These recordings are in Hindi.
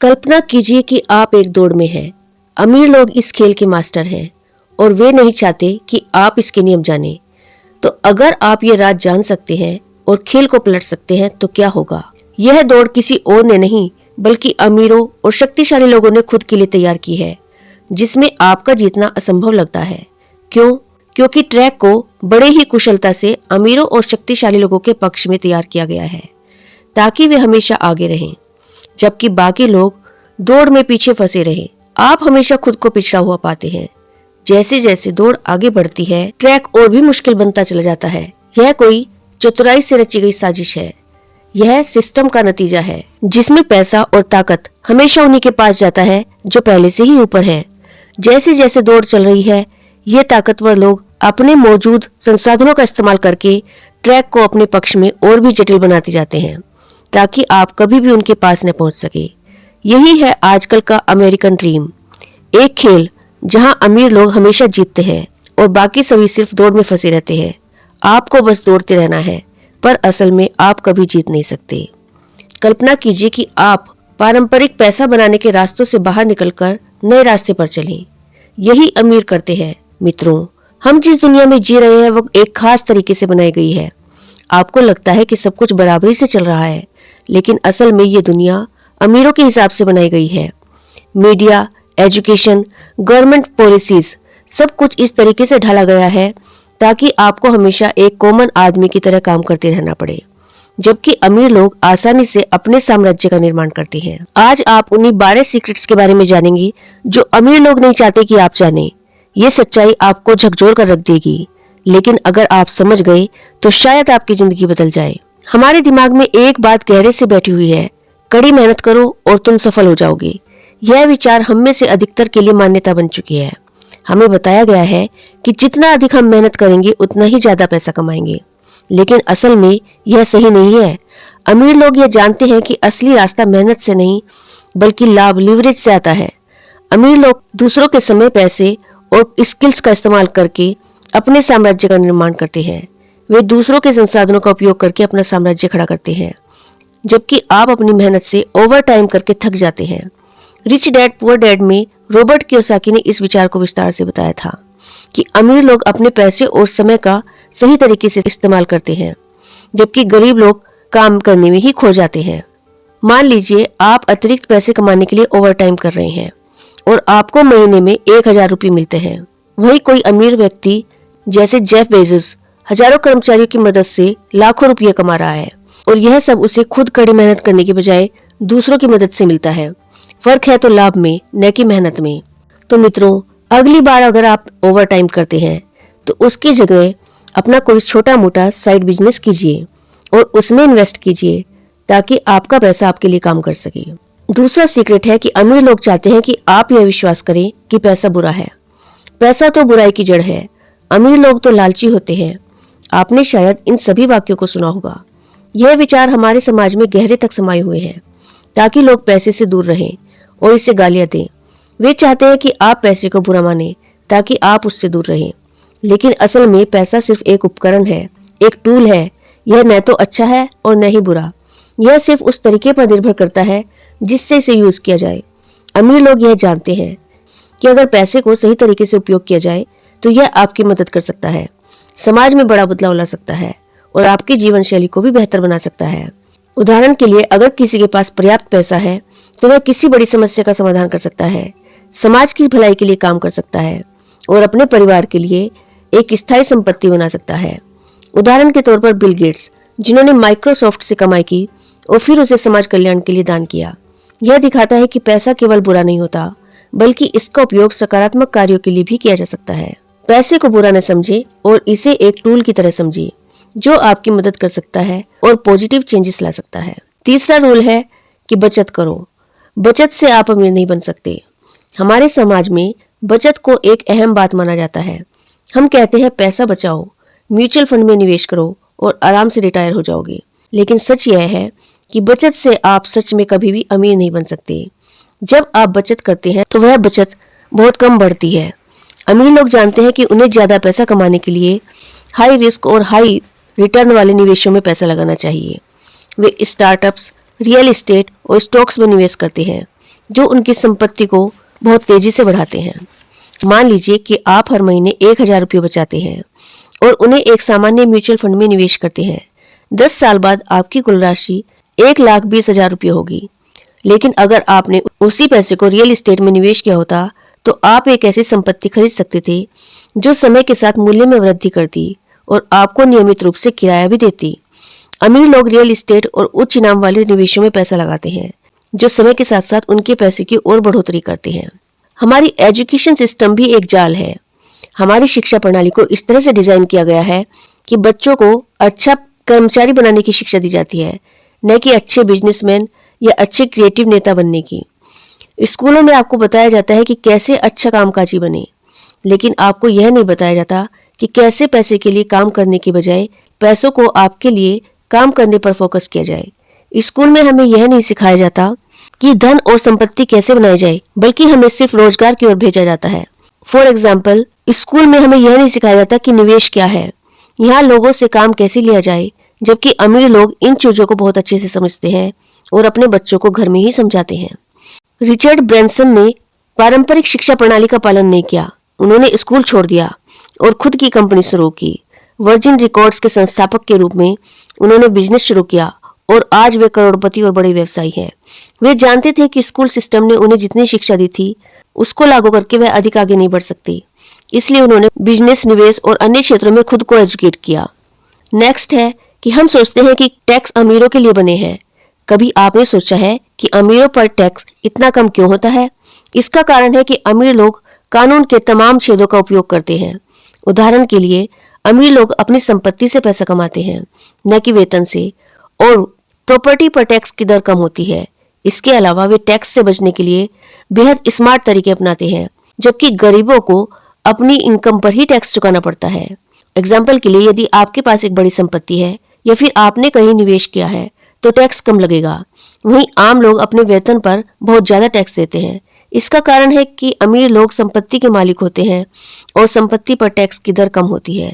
कल्पना कीजिए कि आप एक दौड़ में हैं। अमीर लोग इस खेल के मास्टर हैं और वे नहीं चाहते कि आप इसके नियम जानें। तो अगर आप ये राज जान सकते हैं और खेल को पलट सकते हैं तो क्या होगा? यह दौड़ किसी और ने नहीं बल्कि अमीरों और शक्तिशाली लोगों ने खुद के लिए तैयार की है, जिसमें आपका जीतना असंभव लगता है। क्यों? क्योंकि ट्रैक को बड़े ही कुशलता से अमीरों और शक्तिशाली लोगों के पक्ष में तैयार किया गया है ताकि वे हमेशा आगे रहें, जबकि बाकी लोग दौड़ में पीछे फंसे रहें। आप हमेशा खुद को पिछड़ा हुआ पाते हैं। जैसे जैसे दौड़ आगे बढ़ती है, ट्रैक और भी मुश्किल बनता चला जाता है। यह कोई चतुराई से रची गई साजिश है। यह सिस्टम का नतीजा है जिसमें पैसा और ताकत हमेशा उन्हीं के पास जाता है जो पहले से ही ऊपर है। जैसे जैसे दौड़ चल रही है, ये ताकतवर लोग अपने मौजूद संसाधनों का इस्तेमाल करके ट्रैक को अपने पक्ष में और भी जटिल बनाते जाते हैं ताकि आप कभी भी उनके पास न पहुंच सके। यही है आजकल का अमेरिकन ड्रीम, एक खेल जहां अमीर लोग हमेशा जीतते हैं और बाकी सभी सिर्फ दौड़ में फंसे रहते हैं। आपको बस दौड़ते रहना है, पर असल में आप कभी जीत नहीं सकते। कल्पना कीजिए कि आप पारंपरिक पैसा बनाने के रास्तों से बाहर निकलकर नए रास्ते पर चलें। यही अमीर करते हैं। मित्रों, हम जिस दुनिया में जी रहे हैं वो एक खास तरीके से बनाई गई है। आपको लगता है कि सब कुछ बराबरी से चल रहा है, लेकिन असल में ये दुनिया अमीरों के हिसाब से बनाई गई है। मीडिया, एजुकेशन, गवर्नमेंट पॉलिसीज, सब कुछ इस तरीके से ढाला गया है ताकि आपको हमेशा एक कॉमन आदमी की तरह काम करते रहना पड़े, जबकि अमीर लोग आसानी से अपने साम्राज्य का निर्माण करते हैं। आज आप उन्हीं 12 सीक्रेट्स के बारे में जानेंगे जो अमीर लोग नहीं चाहते कि आप जानें। ये सच्चाई आपको झकझोर कर रख देगी, लेकिन अगर आप समझ गए तो शायद आपकी जिंदगी बदल जाए। हमारे दिमाग में एक बात गहरे से बैठी हुई है, कड़ी मेहनत करो और तुम सफल हो जाओगे। यह विचार हम में से अधिकतर के लिए मान्यता बन चुकी है। हमें बताया गया है कि जितना अधिक हम मेहनत करेंगे उतना ही ज्यादा पैसा कमाएंगे, लेकिन असल में यह सही नहीं है। अमीर लोग यह जानते हैं कि असली रास्ता मेहनत से नहीं बल्कि लाभ, लीवरेज से आता है। अमीर लोग दूसरों के समय, पैसे और स्किल्स का इस्तेमाल करके अपने साम्राज्य का निर्माण करते हैं। वे दूसरों के संसाधनों का उपयोग करके अपना साम्राज्य खड़ा करते हैं, जबकि आप अपनी मेहनत से ओवर टाइम करके थक जाते हैं। रिच डैड पुअर डैड में रॉबर्ट कियोसाकी ने इस विचार को विस्तार से बताया था कि अमीर लोग अपने पैसे और समय का सही तरीके से इस्तेमाल करते हैं, जबकि गरीब लोग काम करने में ही खो जाते हैं। मान लीजिए आप अतिरिक्त पैसे कमाने के लिए ओवर टाइम कर रहे हैं और आपको महीने में 1000 रुपये मिलते हैं। वही कोई अमीर व्यक्ति जैसे जेफ बेजोस हजारों कर्मचारियों की मदद से लाखों रुपये कमा रहा है, और यह सब उसे खुद कड़ी मेहनत करने के बजाय दूसरों की मदद से मिलता है। फर्क है तो लाभ में, न कि मेहनत में। तो मित्रों, अगली बार अगर आप ओवर टाइम करते हैं तो उसकी जगह अपना कोई छोटा मोटा साइड बिजनेस कीजिए और उसमें इन्वेस्ट कीजिए ताकि आपका पैसा आपके लिए काम कर सके। दूसरा सीक्रेट है कि अमीर लोग चाहते हैं कि आप यह विश्वास करें कि पैसा बुरा है। पैसा तो बुराई की जड़ है। अमीर लोग तो लालची होते हैं। आपने शायद इन सभी वाक्यों को सुना होगा। यह विचार हमारे समाज में गहरे तक समाये हुए हैं ताकि लोग पैसे से दूर रहें और इसे गालियां दें। वे चाहते हैं कि आप पैसे को बुरा माने ताकि आप उससे दूर रहें, लेकिन असल में पैसा सिर्फ एक उपकरण है, एक टूल है। यह न तो अच्छा है और न ही बुरा। यह सिर्फ उस तरीके पर निर्भर करता है जिससे इसे यूज किया जाए। अमीर लोग यह जानते हैं कि अगर पैसे को सही तरीके से उपयोग किया जाए तो यह आपकी मदद कर सकता है, समाज में बड़ा बदलाव ला सकता है और आपकी जीवन शैली को भी बेहतर बना सकता है। उदाहरण के लिए, अगर किसी के पास पर्याप्त पैसा है तो वह किसी बड़ी समस्या का समाधान कर सकता है, समाज की भलाई के लिए काम कर सकता है और अपने परिवार के लिए एक स्थायी संपत्ति बना सकता है। उदाहरण के तौर पर बिल गेट्स, जिन्होंने माइक्रोसॉफ्ट से कमाई की और फिर उसे समाज कल्याण के लिए दान किया। यह दिखाता है कि पैसा केवल बुरा नहीं होता, बल्कि इसका उपयोग सकारात्मक कार्यों के लिए भी किया जा सकता है। पैसे को बुरा न समझे और इसे एक टूल की तरह समझिए जो आपकी मदद कर सकता है और पॉजिटिव चेंजेस ला सकता है। तीसरा रूल है कि बचत करो। बचत से आप अमीर नहीं बन सकते। हमारे समाज में बचत को एक अहम बात माना जाता है। हम कहते हैं पैसा बचाओ, म्यूचुअल फंड में निवेश करो और आराम से रिटायर हो जाओगे। लेकिन सच यह है कि बचत से आप सच में कभी भी अमीर नहीं बन सकते। जब आप बचत करते हैं तो वह बचत बहुत कम बढ़ती है। अमीर लोग जानते हैं कि उन्हें ज्यादा पैसा कमाने के लिए हाई रिस्क और हाई रिटर्न वाले निवेशों में पैसा लगाना चाहिए। वे स्टार्टअप्स, रियल एस्टेट और स्टॉक्स में निवेश करते हैं। जो उनकी संपत्ति को बहुत तेजी से बढ़ाते हैं। मान लीजिए कि आप हर महीने 1,000 रुपये बचाते हैं और उन्हें एक सामान्य म्यूचुअल फंड में निवेश करते हैं। 10 साल बाद आपकी कुल राशि 1,20,000 रुपये होगी। लेकिन अगर आपने उसी पैसे को रियल एस्टेट में निवेश किया होता तो आप एक ऐसी संपत्ति खरीद सकते थे जो समय के साथ मूल्य में वृद्धि करती और आपको नियमित रूप से किराया भी देती। अमीर लोग रियल एस्टेट और उच्च इनाम वाले निवेशों में पैसा लगाते हैं, जो समय के साथ साथ उनके पैसे की और बढ़ोतरी करते हैं। हमारी एजुकेशन सिस्टम भी एक जाल है। हमारी शिक्षा प्रणाली को इस तरह से डिजाइन किया गया है कि बच्चों को अच्छा कर्मचारी बनाने की शिक्षा दी जाती है, न कि अच्छे बिजनेसमैन या अच्छे क्रिएटिव नेता बनने की। स्कूलों में आपको बताया जाता है कि कैसे अच्छा कामकाजी बने, लेकिन आपको यह नहीं बताया जाता कि कैसे पैसे के लिए काम करने के बजाय पैसों को आपके लिए काम करने पर फोकस किया जाए। स्कूल में हमें यह नहीं सिखाया जाता कि धन और संपत्ति कैसे बनाई जाए, बल्कि हमें सिर्फ रोजगार की ओर भेजा जाता है। फॉर एग्जाम्पल, स्कूल में हमें यह नहीं सिखाया जाता कि निवेश क्या है, यहाँ लोगों से काम कैसे लिया जाए, जबकि अमीर लोग इन चीजों को बहुत अच्छे से समझते हैं और अपने बच्चों को घर में ही समझाते हैं। रिचर्ड ब्रैंसन ने पारंपरिक शिक्षा प्रणाली का पालन नहीं किया। उन्होंने स्कूल छोड़ दिया और खुद की कंपनी शुरू की। वर्जिन रिकॉर्ड्स के संस्थापक के रूप में उन्होंने बिजनेस शुरू किया और आज वे करोड़पति और बड़े व्यवसायी हैं। वे जानते थे कि स्कूल सिस्टम ने उन्हें जितनी शिक्षा दी थी उसको लागू करके वे अधिक आगे नहीं बढ़ सकते, इसलिए उन्होंने बिजनेस, निवेश और अन्य क्षेत्रों में खुद को एजुकेट किया। नेक्स्ट है कि हम सोचते हैं कि टैक्स अमीरों के लिए बने हैं। कभी आपने सोचा है कि अमीरों पर टैक्स इतना कम क्यों होता है? इसका कारण है कि अमीर लोग कानून के तमाम छेदों का उपयोग करते हैं। उदाहरण के लिए, अमीर लोग अपनी संपत्ति से पैसा कमाते हैं, न कि वेतन से, और प्रॉपर्टी पर टैक्स की दर कम होती है। इसके अलावा वे टैक्स से बचने के लिए बेहद स्मार्ट तरीके अपनाते हैं, जबकि गरीबों को अपनी इनकम पर ही टैक्स चुकाना पड़ता है। एग्जाम्पल के लिए, यदि आपके पास एक बड़ी संपत्ति है या फिर आपने कहीं निवेश किया है तो टैक्स कम लगेगा। वहीं आम लोग अपने वेतन पर बहुत ज्यादा टैक्स देते हैं। इसका कारण है कि अमीर लोग संपत्ति के मालिक होते हैं और संपत्ति पर टैक्स की दर कम होती है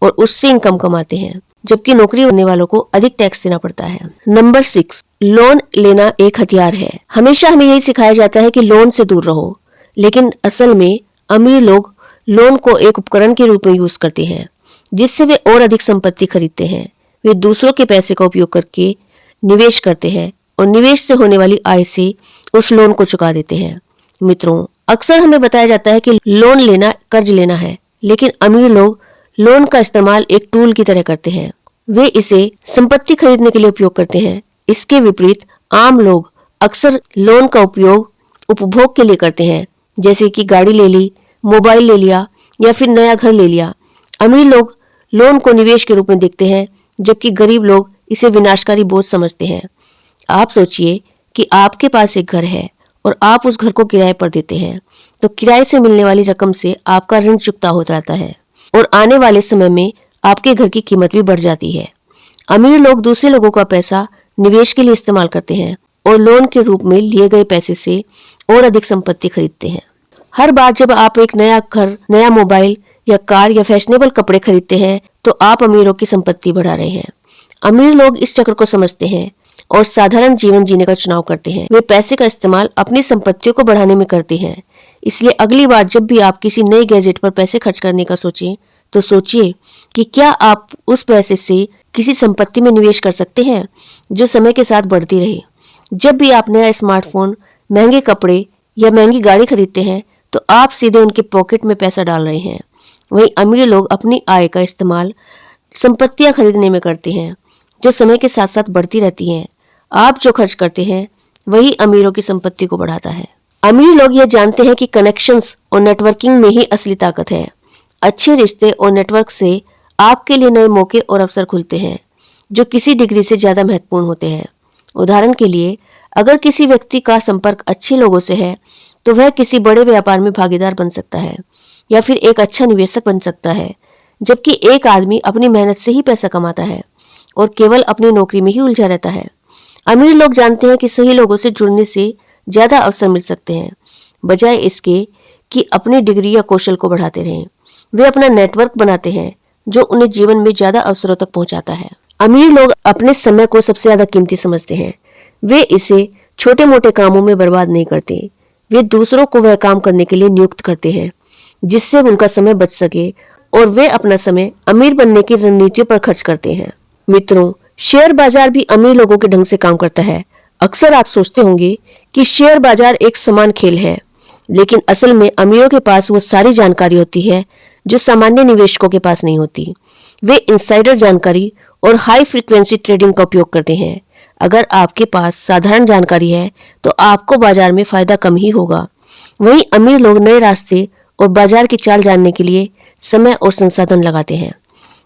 और उससे इनकम कमाते हैं, जबकि नौकरी करने वालों को अधिक टैक्स देना पड़ता है। नंबर 6, लोन लेना एक हथियार है। हमेशा हमें यही सिखाया जाता है कि लोन से दूर रहो, लेकिन असल में अमीर लोग लोन को एक उपकरण के रूप में यूज करते हैं, जिससे वे और अधिक संपत्ति खरीदते हैं। वे दूसरों के पैसे का उपयोग करके निवेश करते हैं और निवेश से होने वाली आय से उस लोन को चुका देते हैं। मित्रों, अक्सर हमें बताया जाता है कि लोन लेना कर्ज लेना है, लेकिन अमीर लोग लोन का इस्तेमाल एक टूल की तरह करते हैं। वे इसे संपत्ति खरीदने के लिए उपयोग करते हैं। इसके विपरीत आम लोग अक्सर लोन का उपयोग उपभोग के लिए करते हैं, जैसे कि गाड़ी ले ली, मोबाइल ले लिया या फिर नया घर ले लिया। अमीर लोग लोन को निवेश के रूप में देखते हैं, जबकि गरीब लोग इसे विनाशकारी बोझ समझते हैं। आप सोचिए कि आपके पास एक घर है और आप उस घर को किराए पर देते हैं, तो किराए से मिलने वाली रकम से आपका ऋण चुकता हो जाता है और आने वाले समय में आपके घर की कीमत भी बढ़ जाती है। अमीर लोग दूसरे लोगों का पैसा निवेश के लिए इस्तेमाल करते हैं और लोन के रूप में लिए गए पैसे से और अधिक संपत्ति खरीदते हैं। हर बार जब आप एक नया घर, नया मोबाइल या कार या फैशनेबल कपड़े खरीदते हैं तो आप अमीरों की संपत्ति बढ़ा रहे हैं। अमीर लोग इस चक्र को समझते हैं और साधारण जीवन जीने का चुनाव करते हैं। वे पैसे का इस्तेमाल अपनी संपत्तियों को बढ़ाने में करते हैं। इसलिए अगली बार जब भी आप किसी नए गैजेट पर पैसे खर्च करने का सोचें तो सोचिए कि क्या आप उस पैसे से किसी संपत्ति में निवेश कर सकते हैं जो समय के साथ बढ़ती रहे। जब भी आप नया स्मार्टफोन, महंगे कपड़े या महंगी गाड़ी खरीदते हैं तो आप सीधे उनके पॉकेट में पैसा डाल रहे हैं। वहीं अमीर लोग अपनी आय का इस्तेमाल संपत्तियां खरीदने में करते हैं जो समय के साथ साथ बढ़ती रहती हैं। आप जो खर्च करते हैं वही अमीरों की संपत्ति को बढ़ाता है। अमीर लोग यह जानते हैं कि कनेक्शंस और नेटवर्किंग में ही असली ताकत है। अच्छे रिश्ते और नेटवर्क से आपके लिए नए मौके और अवसर खुलते हैं जो किसी डिग्री से ज्यादा महत्वपूर्ण होते हैं। उदाहरण के लिए, अगर किसी व्यक्ति का संपर्क अच्छे लोगों से है तो वह किसी बड़े व्यापार में भागीदार बन सकता है या फिर एक अच्छा निवेशक बन सकता है, जबकि एक आदमी अपनी मेहनत से ही पैसा कमाता है और केवल अपनी नौकरी में ही उलझा रहता है। अमीर लोग जानते हैं कि सही लोगों से जुड़ने से ज्यादा अवसर मिल सकते हैं, बजाय इसके कि अपनी डिग्री या कौशल को बढ़ाते रहें। वे अपना नेटवर्क बनाते हैं जो उन्हें जीवन में ज्यादा अवसरों तक पहुंचाता है। अमीर लोग अपने समय को सबसे ज्यादा कीमती समझते हैं। वे इसे छोटे मोटे कामों में बर्बाद नहीं करते। वे दूसरों को वह काम करने के लिए नियुक्त करते हैं जिससे उनका समय बच सके और वे अपना समय अमीर बनने की रणनीतियों पर खर्च करते हैं। मित्रों, शेयर बाजार भी अमीर लोगों के ढंग से काम करता है। अक्सर आप सोचते होंगे कि शेयर बाजार एक समान खेल है, लेकिन असल में अमीरों के पास वो सारी जानकारी होती है जो सामान्य निवेशकों के पास नहीं होती। वे इनसाइडर जानकारी और हाई फ्रीक्वेंसी ट्रेडिंग का उपयोग करते हैं। अगर आपके पास साधारण जानकारी है तो आपको बाजार में फायदा कम ही होगा। वहीं अमीर लोग नए रास्ते और बाजार की चाल जानने के लिए समय और संसाधन लगाते हैं।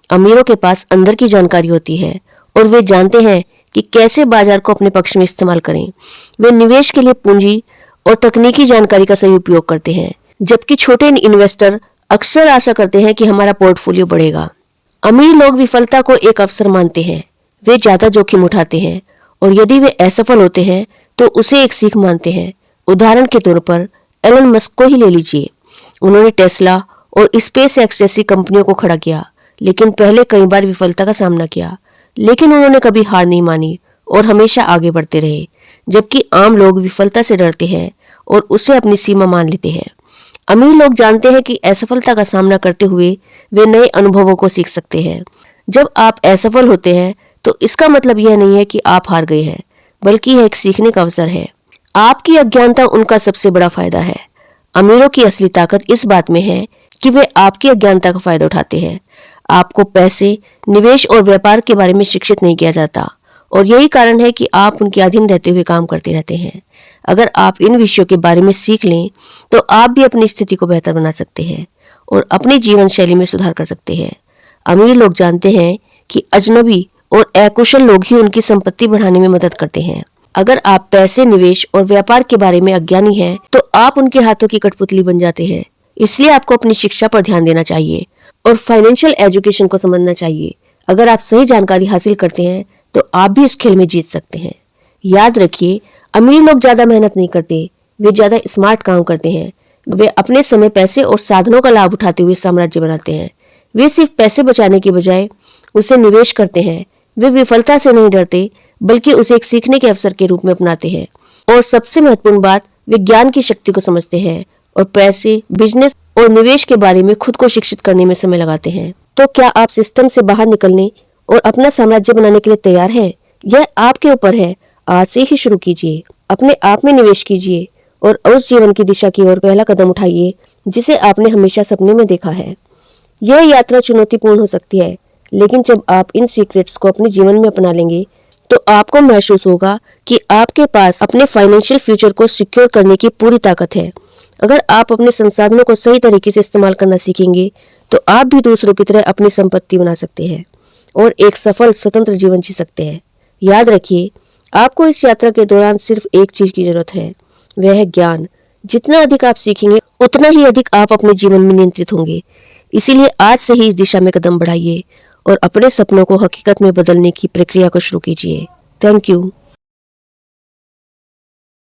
अमीरों के पास अंदर की जानकारी होती है और वे जानते हैं कि कैसे बाजार को अपने पक्ष में इस्तेमाल करें। वे निवेश के लिए पूंजी और तकनीकी जानकारी का सही उपयोग करते हैं, जबकि छोटे इन्वेस्टर अक्सर आशा करते हैं कि हमारा पोर्टफोलियो बढ़ेगा। अमीर लोग विफलता को एक अवसर मानते हैं। वे ज्यादा जोखिम उठाते हैं और यदि वे असफल होते हैं तो उसे एक सीख मानते हैं। उदाहरण के तौर पर एलन मस्क को ही ले लीजिए। उन्होंने टेस्ला और स्पेस एक्स जैसी कंपनियों को खड़ा किया, लेकिन पहले कई बार विफलता का सामना किया, लेकिन उन्होंने कभी हार नहीं मानी और हमेशा आगे बढ़ते रहे। जबकि आम लोग विफलता से डरते हैं और उसे अपनी सीमा मान लेते हैं। अमीर लोग जानते हैं कि असफलता का सामना करते हुए वे नए अनुभवों को सीख सकते हैं। जब आप असफल होते हैं तो इसका मतलब यह नहीं है कि आप हार गए हैं, बल्कि यह एक सीखने का अवसर है। आपकी अज्ञानता उनका सबसे बड़ा फायदा है। अमीरों की असली ताकत इस बात में है कि वे आपकी अज्ञानता का फायदा उठाते हैं। आपको पैसे, निवेश और व्यापार के बारे में शिक्षित नहीं किया जाता और यही कारण है कि आप उनके अधीन रहते हुए काम करते रहते हैं। अगर आप इन विषयों के बारे में सीख लें तो आप भी अपनी स्थिति को बेहतर बना सकते हैं और अपनी जीवन शैली में सुधार कर सकते हैं। अमीर लोग जानते हैं कि अजनबी और अकुशल लोग ही उनकी संपत्ति बढ़ाने में मदद करते हैं। अगर आप पैसे, निवेश और व्यापार के बारे में अज्ञानी हैं तो आप उनके हाथों की कठपुतली बन जाते हैं। इसलिए आपको अपनी शिक्षा पर ध्यान देना चाहिए और फाइनेंशियल एजुकेशन को समझना चाहिए। अगर आप सही जानकारी हासिल करते हैं तो आप भी इस खेल में जीत सकते हैं। याद रखिए, अमीर लोग ज्यादा मेहनत नहीं करते, वे ज्यादा स्मार्ट काम करते हैं। वे अपने समय, पैसे और साधनों का लाभ उठाते हुए साम्राज्य बनाते हैं। वे सिर्फ पैसे बचाने की बजाय उसे निवेश करते हैं। वे विफलता से नहीं डरते, बल्कि उसे एक सीखने के अवसर के रूप में अपनाते हैं। और सबसे महत्वपूर्ण बात, वे ज्ञान की शक्ति को समझते हैं और पैसे, बिजनेस और निवेश के बारे में खुद को शिक्षित करने में समय लगाते हैं। तो क्या आप सिस्टम से बाहर निकलने और अपना साम्राज्य बनाने के लिए तैयार हैं? यह आपके ऊपर है। आज से ही शुरू कीजिए, अपने आप में निवेश कीजिए और उस जीवन की दिशा की ओर पहला कदम उठाइए जिसे आपने हमेशा सपने में देखा है। यह यात्रा चुनौतीपूर्ण हो सकती है, लेकिन जब आप इन सीक्रेट्स को अपने जीवन में अपना लेंगे तो आपको महसूस होगा कि आपके पास अपने फाइनेंशियल फ्यूचर को सिक्योर करने की पूरी ताकत है। अगर आप अपने संसाधनों को सही तरीके से इस्तेमाल करना सीखेंगे तो आप भी दूसरों की तरह अपनी संपत्ति बना सकते हैं और एक सफल, स्वतंत्र जीवन जी सकते हैं। याद रखिए, आपको इस यात्रा के दौरान सिर्फ एक चीज की जरूरत है, वह है ज्ञान। जितना अधिक आप सीखेंगे उतना ही अधिक आप अपने जीवन में नियंत्रित होंगे। इसीलिए आज से ही इस दिशा में कदम बढ़ाइए और अपने सपनों को हकीकत में बदलने की प्रक्रिया को शुरू कीजिए। Thank you.